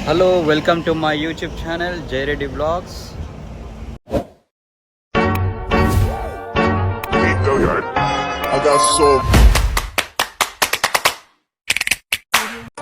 Hello, welcome to my YouTube channel Jay Reddy Vlogs. I got so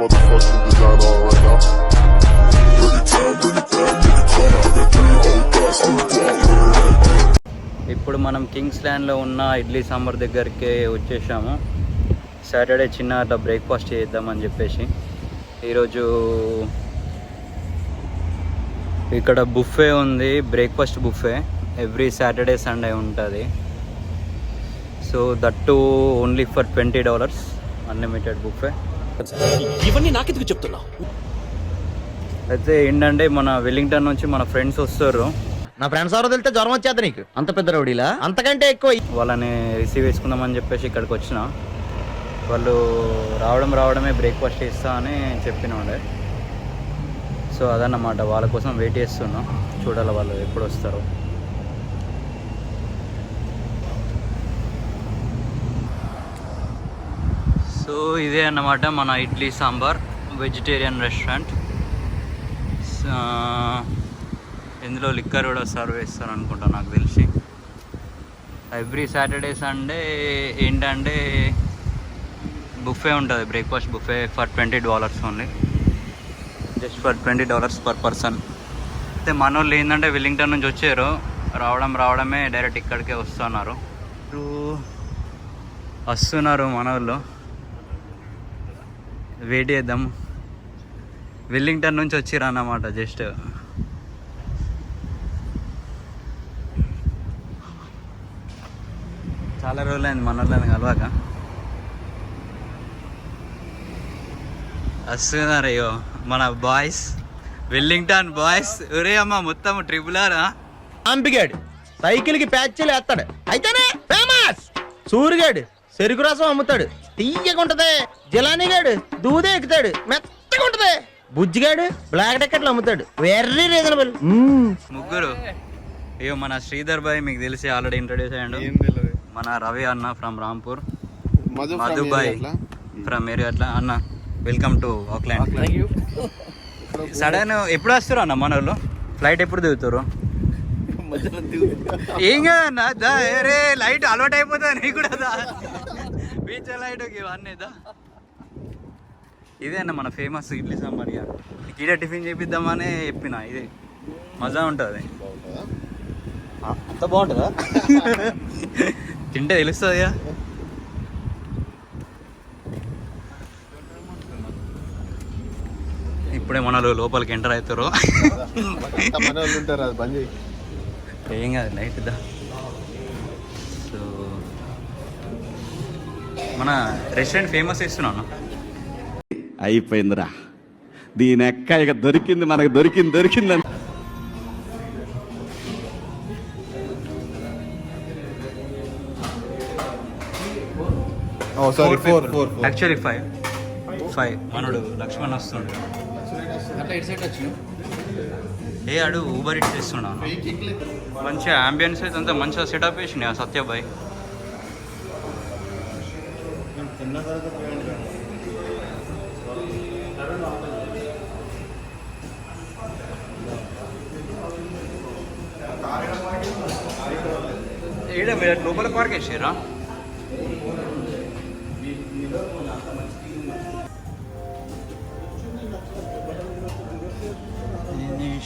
motherfucking design on right now. Bring it down, I got 3 old guys on the block. ఇప్పుడు మనం Kings ల్యాండ్లో ఉన్న ఇడ్లీ సాంబార్ దగ్గరికి వచ్చేసాము. Saturday చిన్న అట్లా breakfast చేద్దామని చెప్పేసి ఈరోజు ఇక్కడ బుఫే ఉంది, breakfast buffet every Saturday Sunday ఉంటుంది. So that too only for $20 unlimited buffet. ఇవన్నీ నాకెందుకు చెప్తున్నావు? అయితే ఏంటంటే మన వెల్లింగ్టన్ నుంచి మన ఫ్రెండ్స్ వస్తారు. నా ఫ్రెండ్స్ ఎవరో తెలితే జ్వరం వచ్చేది నీకు. అంత పెద్ద రౌడీలా? అంతకంటే ఎక్కువ. వాళ్ళని రిసీవ్ చేసుకుందామని చెప్పేసి ఇక్కడికి వచ్చిన. వాళ్ళు రావడమే బ్రేక్ఫాస్ట్ చేస్తా అని చెప్పినాడే. సో అదన్నమాట, వాళ్ళ కోసం వెయిట్ చేస్తున్నాం. చూడాలి వాళ్ళు ఎప్పుడు వస్తారు. సో ఇదే అన్నమాట మన ఇడ్లీ సాంబార్ వెజిటేరియన్ రెస్టారెంట్. ఇందులో లిక్కర్ కూడా సర్వ్ చేస్తారు అనుకుంటా నాకు తెలిసి. ఎవ్రీ సాటర్డే సండే ఏంటంటే బుఫే ఉంటుంది, breakfast buffet for $20 only, just for $20 per person. అయితే మన వాళ్ళు ఏంటంటే వెల్లింగ్టన్ నుంచి వచ్చారు, రావడమే డైరెక్ట్ ఇక్కడికే వస్తున్నారు మన వాళ్ళు. వెయిట్ చేద్దాం. వెల్లింగ్టన్ నుంచి వచ్చిర్రు అన్నమాట. జస్ట్ చాలా రోజులైంది మన వాళ్ళని కలవాక. వస్తున్నారు అయ్యో మన బాయ్స్, వెల్లింగ్టన్ బాయ్స్. ఒరే అమ్మ మొత్తం ట్రిపులారా. అంపిగాడు సైకిల్ కి ప్యాచ్లు వేస్తాడు, అయితేనే ఫేమస్. సూరిగాడు చెరుకు రసం అమ్ముతాడు, తీయగుంటది. జిలానీగాడు దూదే ఎక్కుతాడు, మెత్తగా ఉంటది. బుజ్జిగాడు బ్లాక్ టికెట్లు అమ్ముతాడు, వెరీ రీజనబుల్. ముగ్గురు. అయ్యో మన శ్రీధర్ బాయ్ మీకు తెలిసి ఆల్రెడీ ఇంట్రొడ్యూస్ అయ్యాడు. మన రవి అన్న from Rampur, Madhubhai from area అన్న. Welcome to Auckland. సడన్ ఎప్పుడు వస్తారు అన్న మన వాళ్ళు? ఫ్లైట్ ఎప్పుడు దిగుతారు? ఏం కదన్నా దా, రే లైట్ అలవాటు అయిపోతుంది నీకు కూడా దా. బీచ్ లైట్ ఇవన్నీ దా. ఇదే అన్న మన ఫేమస్ ఇడ్లీ సాంబార్. ఈడ టిఫిన్ చేపిద్దామని చెప్పిన. ఇది మజా ఉంటుంది. అంత బాగుంటుందా? తింటే తెలుస్తుందిగా. ఇప్పుడే మనలో లోపలికి ఎంటర్ అవుతారు. ఏం కాదు, లైట్ దా. సో మన రెస్టారెంట్ ఫేమస్ ఇస్తున్నాను. అయిపోయిందిరా, దీని ఎక్క ఇక దొరికింది, మనకు దొరికిందని. యాక్చువల్లీ 5 మనోడు లక్ష్మణ్ వస్తుండే. ఏ అడు ఊబర్ ఇట్స్ ఇస్తున్నాను. మంచిగా అంబియన్స్ అయితే అంతా మంచిగా సెటప్ వేసింది ఆ సత్యబాయ్. ఈడ మీరు లోపల పార్క్ వేసారా?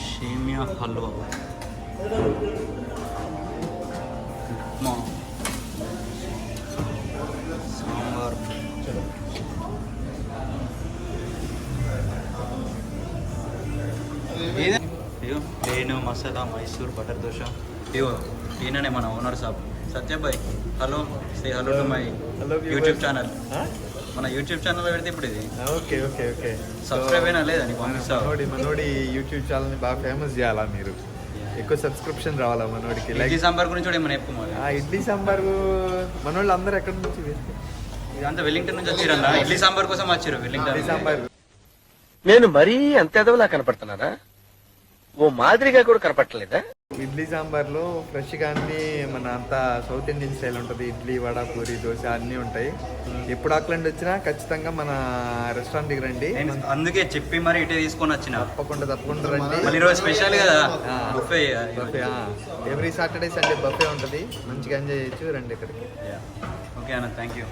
సేమియా హల్వా, ఉప్మా, సాంబార్. అయ్యో ప్లేన్ మసాలా మైసూర్ బటర్ దోశ. అయ్యో ఈయననే మన ఓనర్ సాబ్ Satyabhai. Hello, say hello to my YouTube channel. మన యూట్యూబ్ ఛానల్ పెడితే ఇప్పుడు ఇది ఓకే ఓకే ఓకే సబ్స్క్రైబ్ అయినా లేదని పంపిస్తాను. మనోడి యూట్యూబ్ ఛానల్ని బాగా ఫేమస్ చేయాలా మీరు? ఎక్కువ సబ్స్క్రిప్షన్ రావాలా మనోడికి? ఇడ్లీ సాంబార్ గురించి కూడా ఏమైనా చెప్పుకోవాలి. ఇడ్లీ సాంబార్ మనోళ్ళు అందరూ ఎక్కడి నుంచి? ఇదంతా వెల్లింగ్టన్ నుంచి వచ్చిరన్న. ఇడ్లీ సాంబార్ కోసం వచ్చారు వెల్లింగ్టన్. ఇడ్లీ సాంబార్ నేను మరీ అంత ఎదవలా కనపడుతున్నానా? ఓ మాదిరిగా కూడా కనపట్టలేదా? ఇడ్లీ సాంబార్లో ఫ్రెష్గా అన్ని మన అంతా సౌత్ ఇండియన్ స్టైల్ ఉంటుంది. ఇడ్లీ, వడ, పూరి, దోశ అన్నీ ఉంటాయి. ఎప్పుడు ఆక్లాండ్ వచ్చినా ఖచ్చితంగా మన రెస్టారెంట్కి రండి. అందుకే చెప్పి మరి ఇటే తీసుకొని వచ్చిన. తప్పకుండా రండి. మళ్ళీ ఈరోజు స్పెషల్ కదా buffet. Every Saturday Sunday buffet ఉంటుంది. మంచిగా ఎంజాయ్ చేయొచ్చు. రండి ఇక్కడికి. ఓకే అన్న, థ్యాంక్ యూ.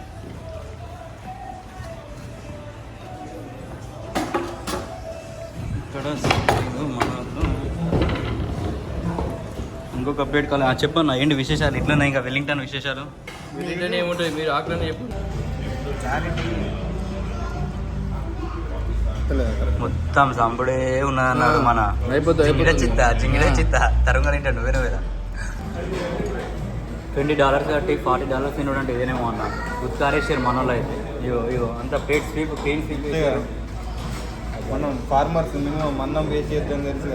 ఇంకొక అప్డేట్ కావాలి చెప్పన్న, ఏంటి విశేషాలు? ఇట్లనే ఇంకా వెల్లింగ్టన్ విశేషాలు ఏముంటుంది, మీరు ఆక్లాండ్ చెప్పు. మొత్తం సంబడే ఉన్నదన్నాడు మన చిత్త తరంగా నువ్వేనా వేదా $20 కట్టి $40 తినడంటే ఇదేనేమో అన్న. ఉత్కారేశ్వర్ మనోళ్ళు అయితే ఇగో అంత ప్లేట్ స్వీప్ క్లీన్ స్వీప్. మనం ఫార్మర్స్ మన్నం వేస్ట్ చేద్దాం తెలుసు.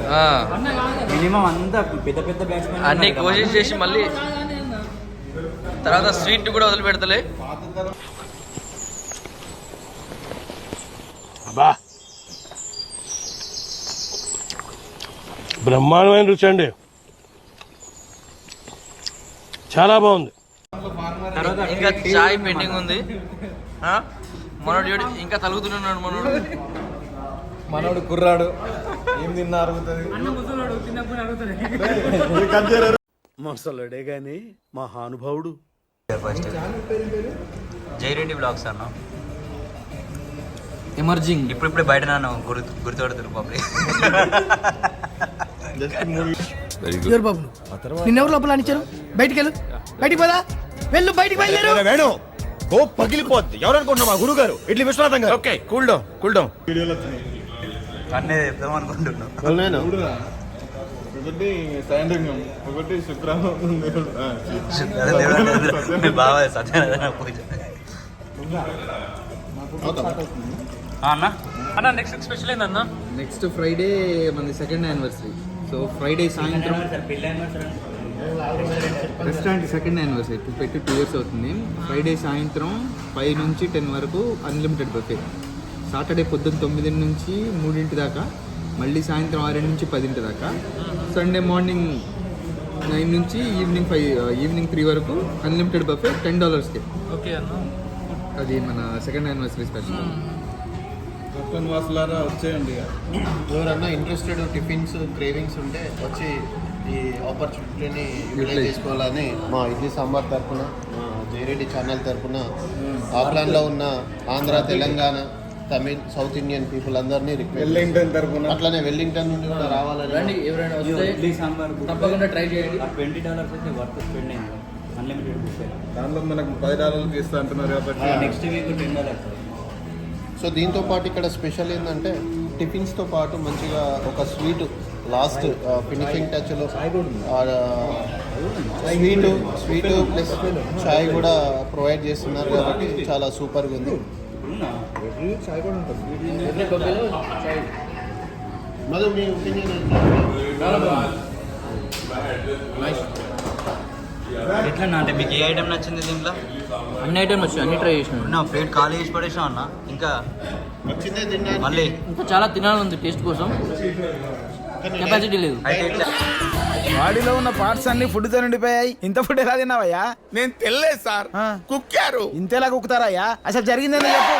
మినిమం అంతా పెద్ద పెద్ద బ్యాట్స్మెన్ అన్ని కోషిష్ చేసి మళ్ళీ తర్వాత స్వీట్ కూడా వదిలిపెడతలే. అబ్బా బ్రహ్మాండమైన రుచి అండి, చాలా బాగుంది. ఇంకా చాయ్ పెండింగ్ ఉంది. మనోడు ఇంకా తలుగుతున్నాడు. మనోడు కుర్రాడు ఏం తిన్నా అరుగుతుంది. మొసలుడే గాని మహానుభావుడు. ఫస్ట్ జైరెడ్డి బ్లాగ్స్ అన్న ఎమర్జింగ్ ఇప్పుడిప్పుడే బయట నాన్న గుర్తుపడుతున్నారు పబ్లిక్. బాబు నిన్నెవరు లోపల అనిచ్చారు? బయటికి వెళ్ళు, బయటికి పోదా, వెళ్ళు, బయటికి వెళ్ళారు. వేణు ఓ పగిలిపోద్ది. ఎవరనుకుంటున్నా మా గురువు గారు ఇడ్లీ విశ్వనాథం గారు. Okay cool down. అన్నీ చెప్దాం అనుకుంటున్నాం. ఒకటి శుక్రవారం బాగా సత్యనారాయణ పూజ అన్న. అన్న నెక్స్ట్ స్పెషల్ ఏందన్న? నెక్స్ట్ ఫ్రైడే మనది 2nd యానివర్సరీ. సో ఫ్రైడే సాయంత్రం రెస్టారెంట్ 2nd యానివర్సరీ పెట్టి 2 years అవుతుంది. ఫ్రైడే సాయంత్రం 5 నుంచి 10 వరకు అన్లిమిటెడ్ బఫే. సాటర్డే పొద్దున్న 9 నుంచి 3 దాకా, మళ్ళీ సాయంత్రం 6 నుంచి 10 దాకా. సండే మార్నింగ్ 9 నుంచి ఈవినింగ్ 3 వరకు అన్లిమిటెడ్ బఫే $10కే. ఓకే అన్న, అది మన 2nd యానివర్సరీ స్పెషల్. వచ్చేయండి. ఎవరన్నా ఇంట్రెస్టెడ్ టిఫిన్స్ క్రేవింగ్స్ ఉంటే వచ్చి ఈ ఆపర్చునిటీని యూటిలైజ్ చేసుకోవాలని మా ఇడ్లీ సాంబార్ తరఫున, మా జైరెడ్డి ఛానల్ తరఫున ఆక్లాండ్లో ఉన్న Andhra, Telangana, Tamil, south Indian people అందరినీ వెల్లింగ్టన్ తరఫున, అట్లనే వెల్లింగ్టన్ నుండి కూడా రావాలని. ఎవరైనా వస్తే ఇడ్లీ సాంబార్ తప్పకుండా ట్రై చేయండి. $20 అయితే వర్త్ స్పెండ్ అయింది. అన్లిమిటెడ్ బుఫే దాంట్లో మనకు $10 ఇస్తా అంటున్నారు కాబట్టి నెక్స్ట్ వీక్ $10. సో దీంతో పాటు ఇక్కడ స్పెషల్ ఏంటంటే టిఫిన్స్తో పాటు మంచిగా ఒక స్వీట్ లాస్ట్ ఫినిషింగ్ టచ్లో స్వీట్ ప్లస్ చాయ్ కూడా ప్రొవైడ్ చేస్తున్నారు కాబట్టి చాలా సూపర్గా ఉంది. చాయ్ కూడా ఉంటుంది. మధు, మీ ఒపీనియన్ ఎట్లా అంటే మీకు ఏ ఐటమ్ నచ్చింది దీంట్లో? అన్ని ఐటమ్ వచ్చి అన్ని ట్రై చేసినాను. నా ప్లేట్ ఖాళీ చేసి పడేసాం అన్న. ఇంకా మళ్ళీ ఇంకా చాలా తినాలి టేస్ట్ కోసం, కెపాసిటీ లేదు. అయితే ఇట్లా బాడీలో ఉన్న పార్ట్స్ అన్ని ఫుడ్ తో నిండిపోయాయి. ఇంత ఫుడ్ ఎలా తిన్నావయ్యా? నేను తెలియదు సార్, కుక్కారు. ఇంతేలా కుక్కుతారయ్యా? అసలు జరిగిందని చెప్పు.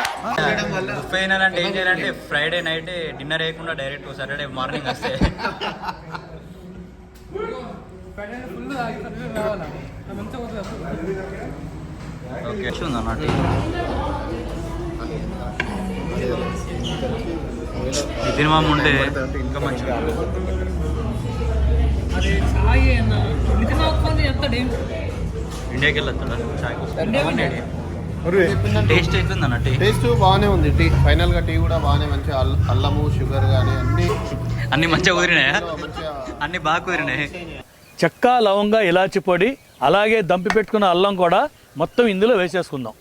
బుఫే అయినాలంటే ఏం చేయాలంటే ఫ్రైడే నైట్ డిన్నర్ వేయకుండా డైరెక్ట్ సాటర్డే మార్నింగ్ వస్తే ఓకే ఉందన్నట్టు. ఈ సినిమా ఉంటే ఇంకా మంచిగా. ఇండియాకి వెళ్ళొద్దా చాయ్ కోసం? టేస్ట్ అవుతుంది అన్న. టేస్ట్ బాగానే ఉంది. టీ ఫైనల్గా టీ కూడా బాగానే మంచిగా అల్లము, షుగర్ కానీ అన్ని మంచిగా కుదిరినాయా? మంచిగా అన్ని బాగా కుదిరినాయి. చెక్క, లవంగా, ఇలాచి పొడి, అలాగే దంపి పెట్టుకున్న అల్లం కూడా మొత్తం ఇందులో వేసేసుకుందాం.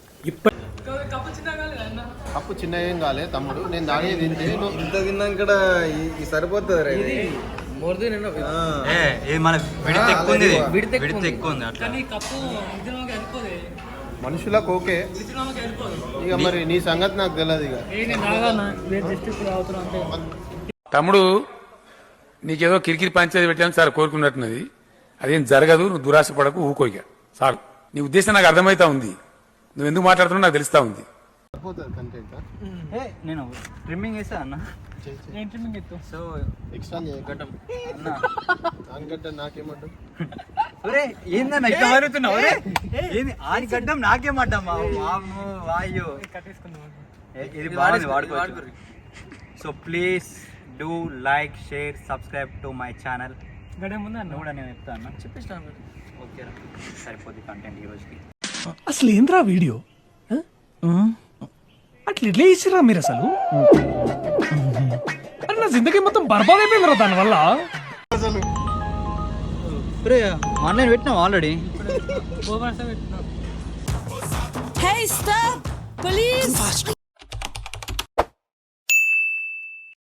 కప్పు చిన్న ఏం కాలే తమ్ముడు, నేను తాగేది ఇంత తిన్నాక సరిపోతుంది. మన విడత ఎక్కువ ఉంది, విడత ఎక్కువ ఉంది అట్లా. మనుషులకు ఓకే, ఇక మరి నీ సంగతి నాకు తెలియదు. ఇక తమ్ముడు నీకేదో కిరికిరి పంచాయతీ పెట్టాలని సార్ కోరుకున్నట్టున్నది. అదేం జరగదు, నువ్వు దురాశ పడకు, ఊకోక సార్. నీ ఉద్దేశం నాకు అర్థమైతా ఉంది, నువ్వు ఎందుకు మాట్లాడుతున్నావు నాకు తెలుస్తా ఉంది. నేను ట్రిమ్మింగ్ వేసా అన్న. సో ఎక్స్ట్రా నాకేమంటావు? ఏందన్న ఇట్లా మారుతున్నావు? ఏంది ఆడి గడ్డం నాకేమడ్డమ్మా? వాయు ఇది బాగుంది, వాడుకోవచ్చు. So please do like, share, subscribe to my channel. నువ్వు కూడా నేను చెప్తా అన్న. చెప్పేస్తాను. ఓకేరా, సరిపోద్ది కంటెంట్ ఈ రోజుకి. అసలు ఏంద్రా వీడియో అట్లా ఎట్లా చేసిరా మీరు అసలు? నా జిందగీ మొత్తం బర్బాద్ అయిపోయిందిరా దానివల్ల. ఆన్లైన్ పెట్టినావు ఆల్రెడీ. Hey, stop! Police!